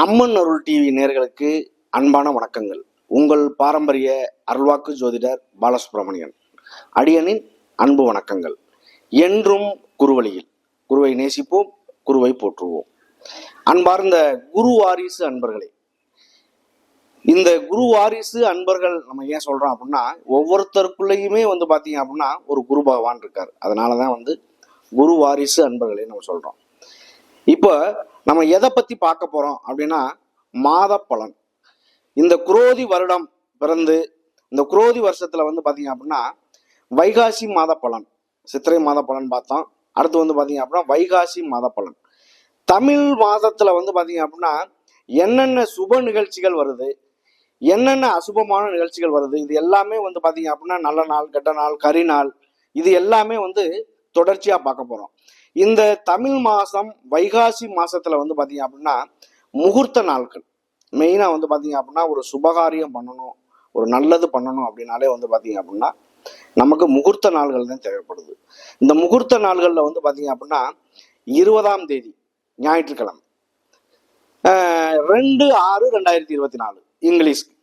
அம்மன் அருள் TV நேயர்களுக்கு அன்பான வணக்கங்கள். உங்கள் பாரம்பரிய அருள்வாக்கு ஜோதிடர் பாலசுப்ரமணியன். அடியனின் அன்பு வணக்கங்கள். என்றும் குருவழியில் குருவை நேசிப்போம், குருவை போற்றுவோம். அன்பார்ந்த குரு வாரிசு அன்பர்களே, இந்த குரு வாரிசு அன்பர்கள் நம்ம ஏன் சொல்றோம் அப்படின்னா, ஒவ்வொருத்தருக்குள்ளேயுமே பாத்தீங்க அப்படின்னா ஒரு குரு பகவான் இருக்காரு. அதனாலதான் குரு வாரிசு அன்பர்களே நம்ம சொல்றோம். இப்போ நம்ம எதை பத்தி பார்க்க போறோம் அப்படின்னா, மாத பலன். இந்த குரோதி வருடம் பிறந்து இந்த குரோதி வருஷத்துல பாத்தீங்க அப்படின்னா வைகாசி மாத பலன், சித்திரை மாத பலன் பார்த்தோம். அடுத்து பாத்தீங்க அப்படின்னா வைகாசி மாத பலன். தமிழ் மாதத்துல பாத்தீங்க அப்படின்னா என்னென்ன சுப நிகழ்ச்சிகள் வருது, என்னென்ன அசுபமான நிகழ்ச்சிகள் வருது, இது எல்லாமே பாத்தீங்க அப்படின்னா நல்ல நாள், கெட்ட நாள், கரி நாள், இது எல்லாமே தொடர்ச்சியா பார்க்க போறோம். இந்த தமிழ் மாசம் வைகாசி மாசத்துல பாத்தீங்க அப்படின்னா முகூர்த்த நாட்கள். மெயினா பாத்தீங்க அப்படின்னா ஒரு சுபகாரியம் பண்ணணும், ஒரு நல்லது பண்ணணும் அப்படின்னாலே பாத்தீங்க அப்படின்னா நமக்கு முகூர்த்த நாள்கள் தான் தேவைப்படுது. இந்த முகூர்த்த நாள்கள்ல பாத்தீங்க அப்படின்னா 20ஆம் தேதி ஞாயிற்றுக்கிழமை, 2/6/2024 இங்கிலீஷ்க்கு.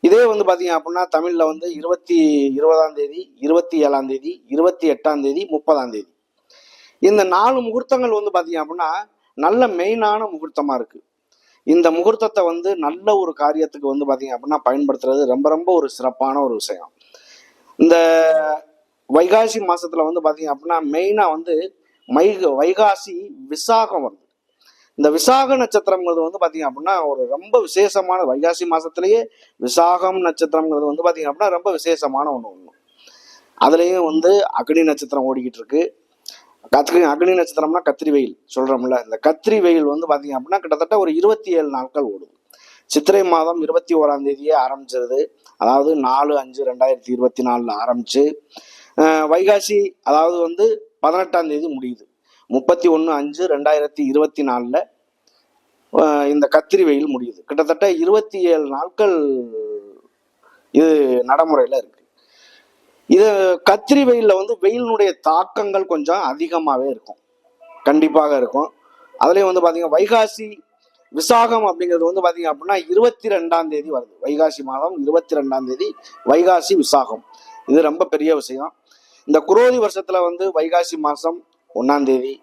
இதே பாத்தீங்க அப்படின்னா தமிழ்ல 20ஆம் தேதி, 27ஆம் தேதி, 28ஆம் தேதி, 30ஆம் தேதி. இந்த 4 முகூர்த்தங்கள் பாத்தீங்க அப்படின்னா நல்ல மெயினான முகூர்த்தமா இருக்கு. இந்த முகூர்த்தத்தை நல்ல ஒரு காரியத்துக்கு பாத்தீங்க அப்படின்னா பயன்படுத்துறது ரொம்ப ரொம்ப ஒரு சிறப்பான ஒரு விஷயம். இந்த வைகாசி மாசத்துல பாத்தீங்க அப்படின்னா மெயினா வைகாசி விசாகம் வருது. இந்த விசாக நட்சத்திரங்கிறது பாத்தீங்க அப்படின்னா ஒரு ரொம்ப விசேஷமான, வைகாசி மாசத்திலேயே விசாகம் நட்சத்திரங்கிறது பாத்தீங்க அப்படின்னா ரொம்ப விசேஷமான ஒண்ணு. அதுலயும் அக்னி நட்சத்திரம் ஓடிக்கிட்டு இருக்கு. அக்னி நட்சத்திரம்னா கத்திரி வெயில் சொல்றோம்ல, இந்த கத்திரி வெயில் பாத்தீங்க அப்படின்னா கிட்டத்தட்ட ஒரு 27 நாட்கள் ஓடுது. சித்திரை மாதம் 21ஆம் தேதியே ஆரம்பிச்சிருது. அதாவது 4/5/2024 ஆரம்பிச்சு வைகாசி அதாவது 18ஆம் தேதி முடியுது. 31/5/2024 இந்த கத்திரி வெயில் முடியுது. கிட்டத்தட்ட 27 நாட்கள் இது நடைமுறையில இருக்கு. இது கத்திரி வெயில்ல வெயிலினுடைய தாக்கங்கள் கொஞ்சம் அதிகமாகவே இருக்கும், கண்டிப்பாக இருக்கும். அதுலேயும் பாத்தீங்கன்னா வைகாசி விசாகம் அப்படிங்கிறது பாத்தீங்க அப்படின்னா 22ஆம் தேதி வருது. வைகாசி மாதம் 22ஆம் தேதி வைகாசி விசாகம். இது ரொம்ப பெரிய விஷயம். இந்த குரோதி வருஷத்துல வைகாசி மாசம் 1ஆம் தேதி,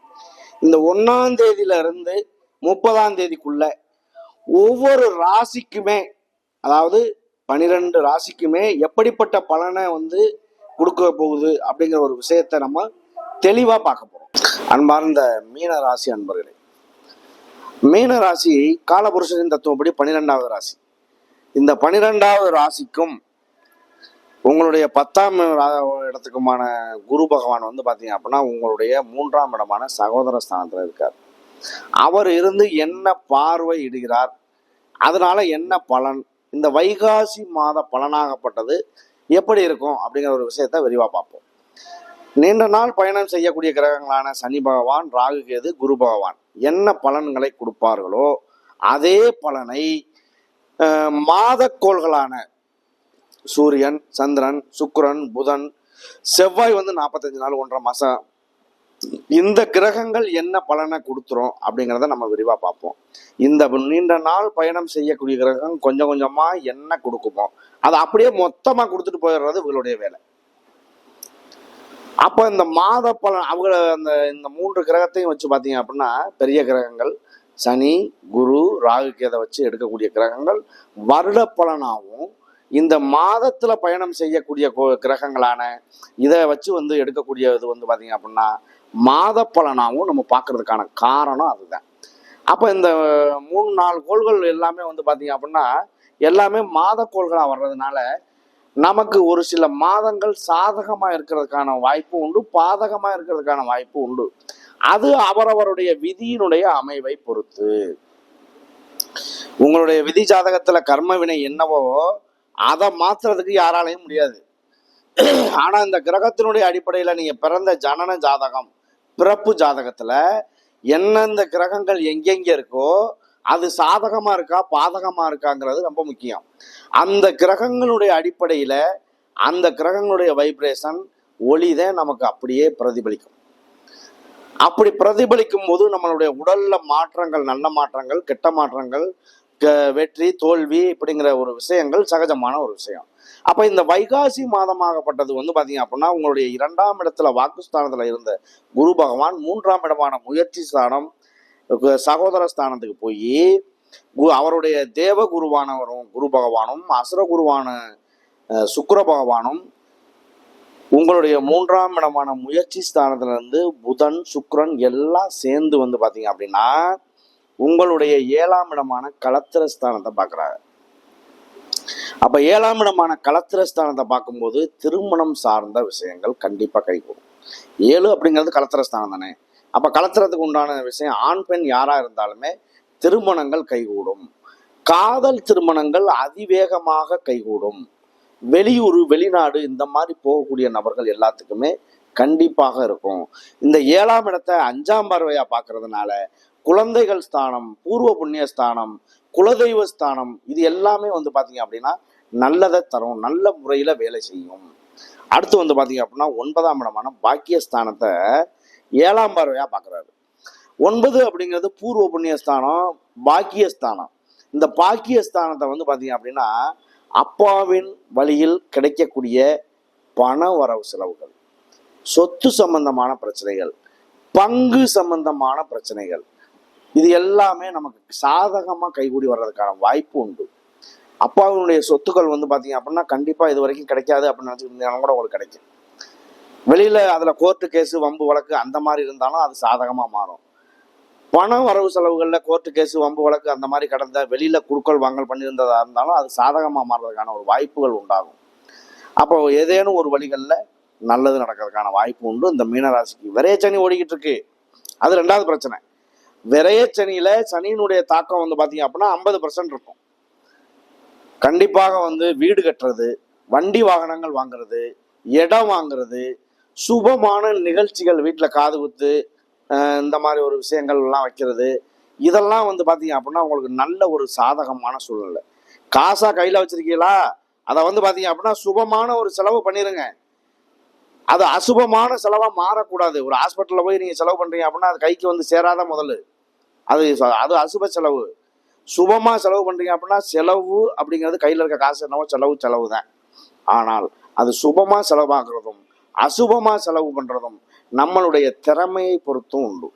இந்த 1ஆம் தேதியில இருந்து 30ஆம் தேதிக்குள்ள ஒவ்வொரு ராசிக்குமே, அதாவது 12 ராசிக்குமே எப்படிப்பட்ட பலனை கொடுக்க போகுது அப்படிங்கிற ஒரு விஷயத்த நம்ம தெளிவா பார்க்க போறோம். அன்பார்ந்த மீன ராசி அன்பர்களே, மீன ராசி காலபுருஷனின் தத்துவப்படி 12வது ராசி. இந்த 12வது ராசிக்கும் உங்களுடைய 10ஆம் இடத்துக்குமான குரு பகவான் பாத்தீங்க அப்படின்னா உங்களுடைய 3ஆம் இடமான சகோதர ஸ்தானத்துல இருக்கார். அவர் இருந்து என்ன பார்வை இடுகிறார், அதனால என்ன பலன், இந்த வைகாசி மாத பலனாகப்பட்டது எப்படி இருக்கும் அப்படிங்கிற ஒரு விஷயத்த விரிவா பார்ப்போம். நீண்ட நாள் பயணம் செய்யக்கூடிய கிரகங்களான சனி பகவான், ராகு, கேது, குரு பகவான் என்ன பலன்களை கொடுப்பார்களோ அதே பலனை மாதக்கோள்களான சூரியன், சந்திரன், சுக்கிரன், புதன், செவ்வாய் 45 நாள் 1.5 மாசம் இந்த கிரகங்கள் என்ன பலனை கொடுத்துரும் அப்படிங்கிறத நம்ம விரிவா பார்ப்போம். இந்த நீண்ட நாள் பயணம் செய்யக்கூடிய கிரகம் கொஞ்சம் கொஞ்சமா என்ன கொடுக்குமோ அதை அப்படியே மொத்தமா கொடுத்துட்டு போயிடுறது இவங்களுடைய வேலை. அப்ப இந்த மாத பலன் அவங்க இந்த 3 கிரகத்தையும் வச்சு பாத்தீங்க அப்படின்னா பெரிய கிரகங்கள் சனி, குரு, ராகு, கேதை வச்சு எடுக்கக்கூடிய கிரகங்கள் வருட பலனாகவும், இந்த மாதத்துல பயணம் செய்யக்கூடிய கிரகங்களான இதை வச்சு எடுக்கக்கூடியது பாத்தீங்க அப்படின்னா மாத பலனாகவும் நம்ம பார்க்கறதுக்கான காரணம் அதுதான். அப்ப இந்த 3-4 கோள்கள் எல்லாமே பாத்தீங்க அப்படின்னா எல்லாமே மாத கோள்களா வர்றதுனால நமக்கு ஒரு சில மாதங்கள் சாதகமா இருக்கிறதுக்கான வாய்ப்பு உண்டு, பாதகமா இருக்கிறதுக்கான வாய்ப்பு உண்டு. அது அவரவருடைய விதியினுடைய அமைவை பொறுத்து. உங்களுடைய விதி ஜாதகத்துல கர்ம வினை என்னவோ அதை மாத்துறதுக்கு யாராலையும் முடியாது. ஆனா இந்த கிரகத்தினுடைய அடிப்படையில நீங்க பிறந்த ஜனன ஜாதகம், பிறப்பு ஜாதகத்துல எந்தெந்த கிரகங்கள் எங்கெங்க இருக்கோ அது சாதகமா இருக்கா பாதகமா இருக்காங்கிறது ரொம்ப முக்கியம். அந்த கிரகங்களுடைய அடிப்படையில அந்த கிரகங்களுடைய வைப்ரேஷன் ஒளிதான் நமக்கு அப்படியே பிரதிபலிக்கும். அப்படி பிரதிபலிக்கும் போது நம்மளுடைய உடல்ல மாற்றங்கள், நல்ல மாற்றங்கள், கெட்ட மாற்றங்கள், வெற்றி தோல்வி இப்படிங்கிற ஒரு விஷயங்கள் சகஜமான ஒரு விஷயம். அப்ப இந்த வைகாசி மாதமாகப்பட்டது வந்து பாத்தீங்க அப்படின்னா உங்களுடைய 2ஆம் இடத்துல வாக்குஸ்தானத்துல இருந்த குரு பகவான் 3ஆம் இடமான முயற்சி ஸ்தானம், சகோதர ஸ்தானத்துக்கு போய் அவருடைய தேவ குருவானவரும் குரு பகவானும், அசுர குருவான சுக்கிர பகவானும் உங்களுடைய 3ஆம் இடமான முயற்சி ஸ்தானத்துல இருந்து புதன் சுக்கிரன் எல்லாம் சேர்ந்து வந்து பாத்தீங்க அப்படின்னா உங்களுடைய 7ஆம் இடமான களத்திர ஸ்தானத்தை பார்க்குறாங்க. அப்ப 7ஆம் இடமான களத்திர ஸ்தானத்தை பார்க்கும்போது திருமணம் சார்ந்த விஷயங்கள் கண்டிப்பா கைகூடும். 7 அப்படிங்கிறது களத்திர ஸ்தானம் தானே. அப்ப களத்திரத்துக்கு உண்டான விஷயம் ஆண் பெண் யாரா இருந்தாலுமே திருமணங்கள் கைகூடும். காதல் திருமணங்கள் அதிவேகமாக கைகூடும். வெளியூர் வெளிநாடு இந்த மாதிரி போகக்கூடிய நபர்கள் எல்லாத்துக்குமே கண்டிப்பாக இருக்கும். இந்த 7ஆம் இடத்தை 5ஆம் பார்வையா பார்க்கறதுனால குழந்தைகள் ஸ்தானம், பூர்வ புண்ணிய ஸ்தானம், குலதெய்வ ஸ்தானம் இது எல்லாமே வந்து பாத்தீங்க அப்படின்னா நல்லதை தரும், நல்ல முறையில வேலை செய்யும். அடுத்து வந்து பாத்தீங்க அப்படின்னா 9ஆம் இடமான பாக்கியஸ்தானத்தை 7ஆம் பார்வையா பார்க்கறாரு. 9 அப்படிங்கிறது பூர்வ புண்ணிய ஸ்தானம், பாக்கியஸ்தானம். இந்த பாக்கியஸ்தானத்தை வந்து பாத்தீங்க அப்படின்னா அப்பாவின் வழியில் கிடைக்கக்கூடிய பண வரவு செலவுகள், சொத்து சம்பந்தமான பிரச்சனைகள், பங்கு சம்பந்தமான பிரச்சனைகள், இது எல்லாமே நமக்கு சாதகமா கைகூடி வர்றதுக்கான வாய்ப்பு உண்டு. அப்பாவினுடைய சொத்துக்கள் வந்து பாத்தீங்க அப்படின்னா கண்டிப்பா இது வரைக்கும் கிடைக்காது அப்படின்னு நினைச்சிருந்தாலும் கூட உங்களுக்கு கிடைக்கும். வெளியில அதுல கோர்ட்டு கேஸு வம்பு வழக்கு அந்த மாதிரி இருந்தாலும் அது சாதகமா மாறும். பண வரவு செலவுகள்ல கோர்ட்டு கேஸு வம்பு வழக்கு அந்த மாதிரி கடந்த வெளியில குடுக்கல் வாங்கல் பண்ணியிருந்ததா இருந்தாலும் அது சாதகமா மாறுறதுக்கான ஒரு வாய்ப்புகள் உண்டாகும். அப்போ ஏதேனும் ஒரு வழிகளில் நல்லது நடக்கிறதுக்கான வாய்ப்பு உண்டு. இந்த மீனராசிக்கு விரையச்சனி ஓடிக்கிட்டு இருக்கு, அது 2வது பிரச்சனை. விரையச்சனியில சனியினுடைய தாக்கம் வந்து பாத்தீங்க அப்படின்னா 50% இருக்கும். கண்டிப்பாக வந்து வீடு கட்டுறது, வண்டி வாகனங்கள் வாங்குறது, இடம் வாங்குறது, சுபமான நிகழ்ச்சிகள் வீட்டில் காது குத்து இந்த மாதிரி ஒரு விஷயங்கள் எல்லாம் வைக்கிறது, இதெல்லாம் வந்து பாத்தீங்க அப்படின்னா உங்களுக்கு நல்ல ஒரு சாதகமான சூழ்நிலை. காசா கையில வச்சிருக்கீங்களா, அதை வந்து பாத்தீங்க அப்படின்னா சுபமான ஒரு செலவு பண்ணிருங்க. அது அசுபமான செலவா மாறக்கூடாது. ஒரு ஹாஸ்பிட்டல்ல போய் நீங்க செலவு பண்றீங்க அப்படின்னா அது கைக்கு வந்து சேராத முதல்ல, அது அசுப செலவு. சுபமா செலவு பண்றீங்க அப்படின்னா செலவு அப்படிங்கிறது கையில இருக்க காசு என்னவோ செலவு தான். ஆனால் அது சுபமா செலவாகிறதும் அசுபமா செலவு பண்றதும் நம்மளுடைய திறமையை பொறுத்தும் உண்டு,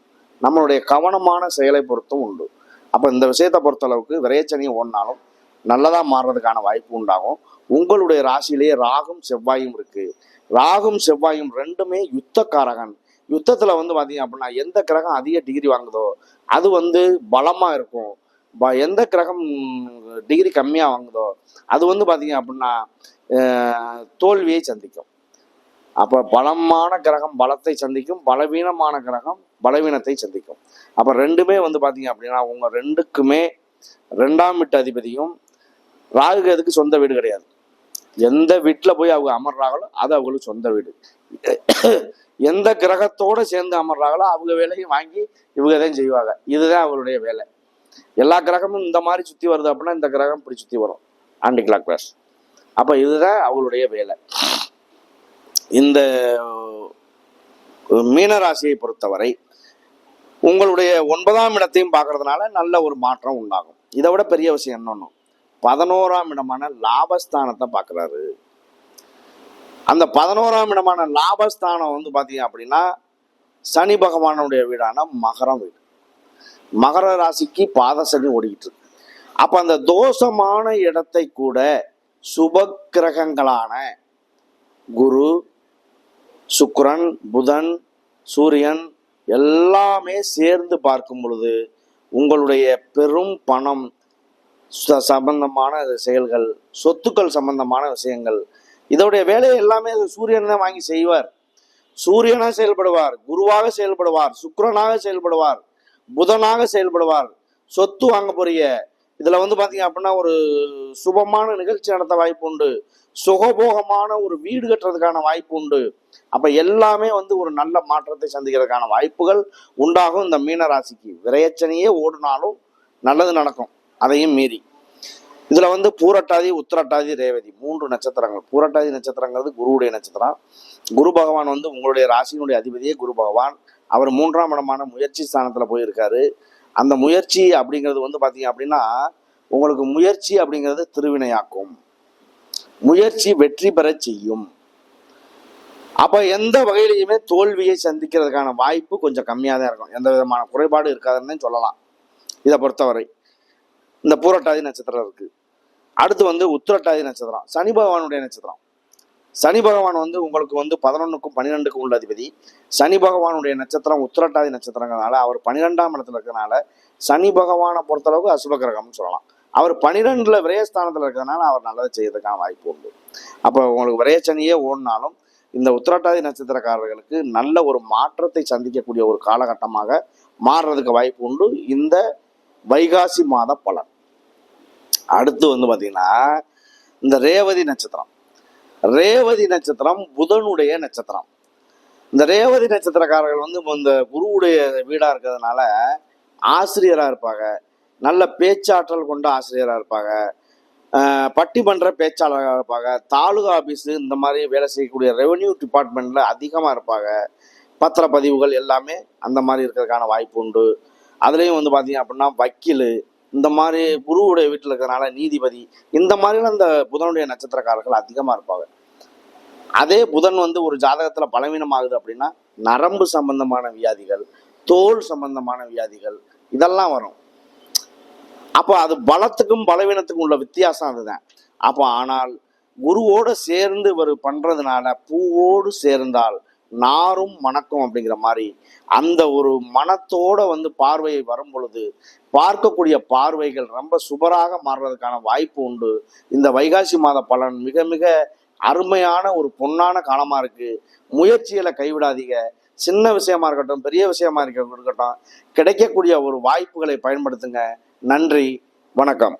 நம்மளுடைய கவனமான செயலை பொறுத்தும் உண்டு. அப்ப இந்த விஷயத்தை பொறுத்தளவுக்கு விரையச்சனி ஓடினாலும் நல்லதா மாறுறதுக்கான வாய்ப்பு உண்டாகும். உங்களுடைய ராசியிலேயே ராகும் செவ்வாயும் இருக்கு. ராகும் செவ்வாயும் 2மே யுத்தக்காரகன். யுத்தத்துல வந்து பாத்தீங்க அப்படின்னா எந்த கிரகம் அதிக டிகிரி வாங்குதோ அது வந்து பலமா இருக்கும். எந்த கிரகம் டிகிரி கம்மியா வாங்குதோ அது வந்து பாத்தீங்க அப்படின்னா தோல்வியை சந்திக்கும். அப்ப பலமான கிரகம் பலத்தை சந்திக்கும், பலவீனமான கிரகம் பலவீனத்தை சந்திக்கும். அப்ப 2மே வந்து பாத்தீங்க அப்படின்னா உங்க 2க்குமே 2ஆம் வீட்டு அதிபதியும் ராகு கேதுக்கு சொந்த வீடு கிடையாது. எந்த வீட்டுல போய் அவங்க அமர்றாங்களோ அது அவங்களுக்கு சொந்த வீடு. எந்த கிரகத்தோட சேர்ந்து அமர்றாங்களோ அவங்க வேலையும் வாங்கி இவங்க தான் செய்வாங்க. இதுதான் அவங்களுடைய வேலை. எல்லா கிரகமும் இந்த மாதிரி சுத்தி வருது அப்படின்னா இந்த கிரகம் இப்படி சுத்தி வரும், ஆன்டி கிளாக் வைஸ். அப்ப இதுதான் அவங்களுடைய வேலை. இந்த மீனராசியை பொறுத்தவரை உங்களுடைய 9ஆம் இடத்தையும் பார்க்கறதுனால நல்ல ஒரு மாற்றம் உண்டாகும். இதை விட பெரிய விஷயம் என்னன்னு 11ஆம் இடமான லாபஸ்தானத்தை பார்க்கறாரு. அந்த 11ஆம் இடமான லாபஸ்தானம் வந்து பாத்தீங்க அப்படின்னா சனி பகவானுடைய வீடான மகரம் வீடு. மகர ராசிக்கு பாத சனி ஓடிக்கிட்டு இருக்கு. அப்ப அந்த தோஷமான இடத்தை கூட சுப கிரகங்களான குரு, சுக்கிரன், புதன், சூரியன் எல்லாமே சேர்ந்து பார்க்கும் பொழுது உங்களுடைய பெரும் பணம் சம்பந்தமான செயல்கள், சொத்துக்கள் சம்பந்தமான விஷயங்கள், இதோடைய வேலையை எல்லாமே சூரியன் தான் வாங்கி செய்வார். சூரியனாக செயல்படுவார், குருவாக செயல்படுவார், சுக்கிரனாக செயல்படுவார், புதனாக செயல்படுவார். சொத்து வாங்க போறீங்க, இதுல வந்து பாத்தீங்க அப்படின்னா ஒரு சுபமான நிகழ்ச்சி நடத்த வாய்ப்பு உண்டு, சுகபோகமான ஒரு வீடு கட்டுறதுக்கான வாய்ப்பு உண்டு. அப்ப எல்லாமே வந்து ஒரு நல்ல மாற்றத்தை சந்திக்கிறதுக்கான வாய்ப்புகள் உண்டாகும். இந்த மீன ராசிக்கு விரையச்சனையே ஓடினாலும் நல்லது நடக்கும். அதையும் மீறி இதுல வந்து பூரட்டாதி, உத்திரட்டாதி, ரேவதி 3 நட்சத்திரங்கள். பூரட்டாதி நட்சத்திரங்கிறது குருவுடைய நட்சத்திரம். குரு பகவான் வந்து உங்களுடைய ராசியினுடைய அதிபதியே குரு பகவான். அவர் 3ஆம் இடமான முயற்சி ஸ்தானத்துல போயிருக்காரு. அந்த முயற்சி அப்படிங்கிறது வந்து பாத்தீங்க அப்படின்னா உங்களுக்கு முயற்சி அப்படிங்கிறது திருவினையாக்கும், முயற்சி வெற்றி பெற செய்யும். அப்ப எந்த வகையிலையுமே தோல்வியை சந்திக்கிறதுக்கான வாய்ப்பு கொஞ்சம் கம்மியா தான் இருக்கும், எந்த விதமான குறைபாடு இருக்காதுன்னு சொல்லலாம். இதை பொறுத்தவரை இந்த பூரட்டாதி நட்சத்திரம் இருக்கு. அடுத்து வந்து உத்திரட்டாதி நட்சத்திரம், சனி பகவானுடைய நட்சத்திரம். சனி பகவான் வந்து உங்களுக்கு வந்து 11க்கும் 12க்கும் உள்ள அதிபதி. சனி பகவானுடைய நட்சத்திரம் உத்திரட்டாதி நட்சத்திரங்கிறதுனால அவர் 12ஆம் இடத்துல இருக்கிறதுனால சனி பகவானை பொறுத்தளவுக்கு அசுப கிரகம்னு சொல்லலாம். அவர் 12ல விரயஸ்தானத்துல இருக்கிறதுனால அவர் நல்லதை செய்யறதுக்கான வாய்ப்பு உண்டு. அப்போ உங்களுக்கு விரயச்சனியே ஓடினாலும் இந்த உத்திரட்டாதி நட்சத்திரக்காரர்களுக்கு நல்ல ஒரு மாற்றத்தை சந்திக்கக்கூடிய ஒரு காலகட்டமாக மாறுறதுக்கு வாய்ப்பு உண்டு இந்த வைகாசி மாத பலன். அடுத்து வந்து பாத்தீங்கன்னா இந்த ரேவதி நட்சத்திரம். ரேவதி நட்சத்திரம் புதனுடைய நட்சத்திரம். இந்த ரேவதி நட்சத்திரக்காரர்கள் வந்து இந்த குருவுடைய வீடா இருக்கிறதுனால ஆசிரியரா இருப்பாங்க, நல்ல பேச்சாற்றல் கொண்ட ஆசிரியரா இருப்பாங்க, பட்டிமன்ற பேச்சாளராக இருப்பாங்க, தாலுகா ஆபீஸ் இந்த மாதிரி வேலை செய்யக்கூடிய ரெவென்யூ டிபார்ட்மெண்ட்ல அதிகமா இருப்பாங்க, பத்திரப்பதிவுகள் எல்லாமே அந்த மாதிரி இருக்கிறதுக்கான வாய்ப்பு உண்டு. அதுலேயும் வந்து பார்த்தீங்க அப்படின்னா வக்கீல், இந்த மாதிரி குருவுடைய வீட்டில் இருக்கிறதுனால நீதிபதி, இந்த மாதிரிலாம் இந்த புதனுடைய நட்சத்திரக்காரர்கள் அதிகமாக இருப்பாங்க. அதே புதன் வந்து ஒரு ஜாதகத்தில் பலவீனமாகுது அப்படின்னா நரம்பு சம்பந்தமான வியாதிகள், தோல் சம்பந்தமான வியாதிகள் இதெல்லாம் வரும். அப்போ அது பலத்துக்கும் பலவீனத்துக்கும் உள்ள வித்தியாசம் அதுதான். அப்போ ஆனால் குருவோடு சேர்ந்து இவர் பண்றதுனால பூவோடு சேர்ந்தால் நாரும் மணக்கும் அப்படிங்கிற மாதிரி அந்த ஒரு மனத்தோட வந்து பார்வையை வரும் பொழுது பார்க்கக்கூடிய பார்வைகள் ரொம்ப சுபராக மாறுறதுக்கான வாய்ப்பு உண்டு. இந்த வைகாசி மாத பலன் மிக மிக அருமையான ஒரு பொன்னான காலமா இருக்கு. முயற்சிகளை கைவிடாதீங்க. சின்ன விஷயமா இருக்கட்டும், பெரிய விஷயமா இருக்கட்டும், கிடைக்கக்கூடிய ஒரு வாய்ப்புகளை பயன்படுத்துங்க. நன்றி, வணக்கம்.